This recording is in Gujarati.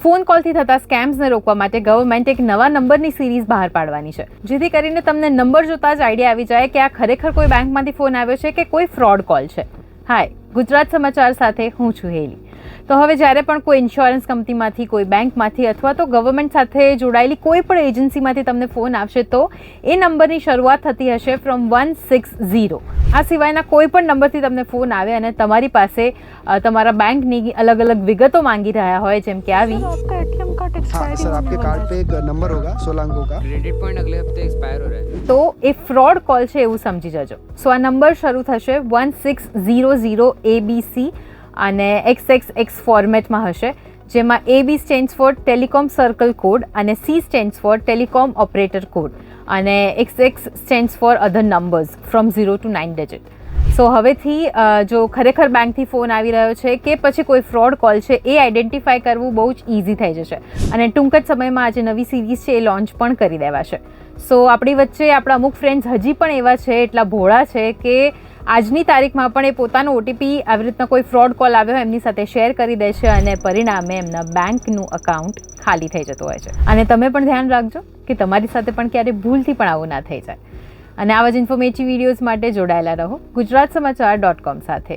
ફોન કોલથી થતા સ્કેમ્સને રોકવા માટે ગવર્મેન્ટ એક નવા નંબરની સિરીઝ બહાર પાડવાની છે, જેથી કરીને તમને નંબર જોતા જ આઈડિયા આવી જાય કે આ ખરેખર કોઈ બેંકમાંથી ફોન આવ્યો છે કે કોઈ ફ્રોડ કોલ છે. હાય, ગુજરાત સમાચાર સાથે હું છું હેલી. તો હવે જ્યારે પણ કોઈ ઇન્સ્યોરન્સ કંપનીમાંથી, કોઈ બેંકમાંથી અથવા તો ગવર્મેન્ટ સાથે જોડાયેલી કોઈ પણ એજન્સીમાંથી તમને ફોન આવશે તો એ નંબરની શરૂઆત થતી હશે ફ્રોમ 160. આ સિવાયના કોઈ પણ નંબરથી તમને ફોન આવે અને તમારી પાસે તમારા બેંકની અલગ અલગ વિગતો માંગી રહ્યા હોય, જેમ કે આવી सर आपके कार्ड पे एक नंबर होगा 16 अंकों का, क्रेडिट पॉइंट अगले हफ्ते एक्सपायर हो रहा है. તો એ ફ્રોડ કોલ છે એવું સમજી જજો. સો આ નંબર શરૂ થશે 1600 ABC અને XXX ફોર્મેટમાં હશે, જેમાં AB stands for telecom circle code અને C stands for telecom operator code અને XX stands for other numbers from 0 to 9 digit. So હવેથી જો ખરેખર બેંકથી ફોન આવી રહ્યો છે કે પછી કોઈ ફ્રોડ કોલ છે એ આઈડેન્ટિફાઈ કરવું બહુ જ ઇઝી થઈ જશે અને ટૂંક જ સમયમાં આજે નવી સિરીઝ છે એ લોન્ચ પણ કરી દેવાશે. સો આપણી વચ્ચે આપણા અમુક ફ્રેન્ડ્સ હજી પણ એવા છે, એટલા ભોળા છે કે આજની તારીખમાં પણ એ પોતાનો OTP આવી રીતના કોઈ ફ્રોડ કોલ આવ્યો હોય એમની સાથે શેર કરી દે છે અને પરિણામે એમના બેંકનું અકાઉન્ટ ખાલી થઈ જતું હોય છે. અને તમે પણ ધ્યાન રાખજો કે તમારી સાથે પણ ક્યારેય ભૂલથી પણ આવું ના થઈ જાય. અને આવા જ ઇન્ફોર્મેટિવ વિડીયોઝ માટે જોડાયેલા રહો ગુજરાત સમાચાર.com સાથે.